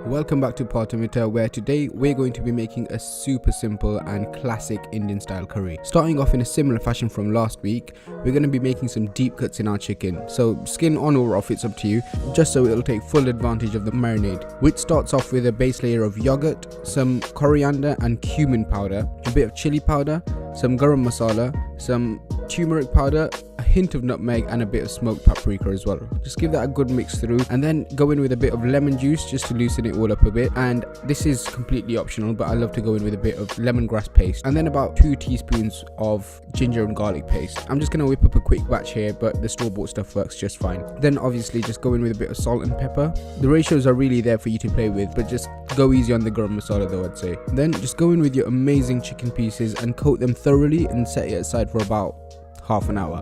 Welcome back to PTMTR, where today we're going to be making a super simple and classic Indian style curry. Starting off in a similar fashion from last week, we're going to be making some deep cuts in our chicken. So skin on or off, it's up to you, just so it'll take full advantage of the marinade, which starts off with a base layer of yogurt, some coriander and cumin powder, a bit of chili powder, some garam masala, some turmeric powder, a hint of nutmeg and a bit of smoked paprika as well. Just give that a good mix through and then go in with a bit of lemon juice just to loosen it all up a bit. And this is completely optional, but I love to go in with a bit of lemongrass paste and then about 2 teaspoons of ginger and garlic paste. I'm just going to whip up a quick batch here, but the store-bought stuff works just fine. Then obviously just go in with a bit of salt and pepper. The ratios are really there for you to play with, but just go easy on the garam masala though, I'd say. Then just go in with your amazing chicken pieces and coat them thoroughly and set it aside for about half an hour.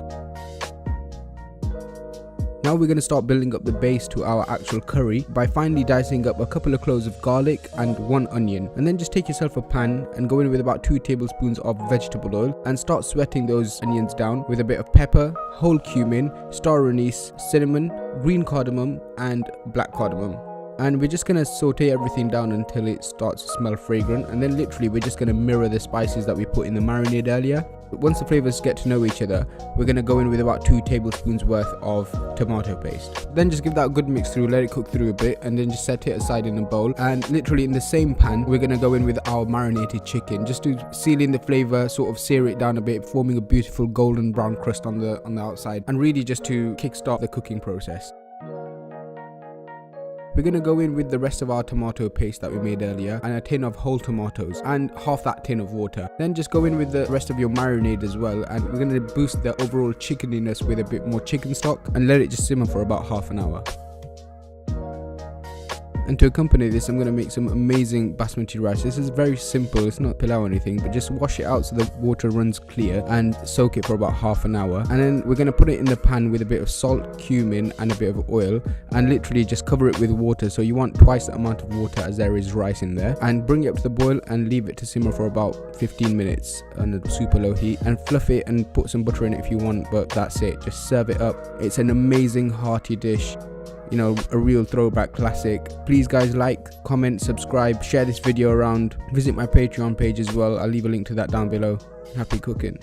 Now we're going to start building up the base to our actual curry by finely dicing up a couple of cloves of garlic and 1 onion, and then just take yourself a pan and go in with about 2 tablespoons of vegetable oil and start sweating those onions down with a bit of pepper, whole cumin, star anise, cinnamon, green cardamom and black cardamom. And we're just going to saute everything down until it starts to smell fragrant, and then literally we're just going to mirror the spices that we put in the marinade earlier. Once the flavors get to know each other, we're going to go in with about 2 tablespoons worth of tomato paste. Then just give that a good mix through, let it cook through a bit, and then just set it aside in a bowl. And literally in the same pan, we're going to go in with our marinated chicken just to seal in the flavor, sort of sear it down a bit, forming a beautiful golden brown crust on the outside, and really just to kickstart the cooking process. We're going to go in with the rest of our tomato paste that we made earlier and a tin of whole tomatoes and half that tin of water. Then just go in with the rest of your marinade as well, and we're going to boost the overall chickeniness with a bit more chicken stock and let it just simmer for about half an hour. And to accompany this, I'm going to make some amazing basmati rice. This is very simple, it's not pilau or anything, but just wash it out so the water runs clear and soak it for about half an hour. And then we're going to put it in the pan with a bit of salt, cumin and a bit of oil, and literally just cover it with water. So you want twice the amount of water as there is rice in there, and bring it up to the boil and leave it to simmer for about 15 minutes on a super low heat, and fluff it and put some butter in it if you want, but that's it. Just serve it up. It's an amazing hearty dish. You know, a real throwback classic. Please guys, like, comment, subscribe, share this video around, visit my Patreon page as well. I'll leave a link to that down below. Happy cooking.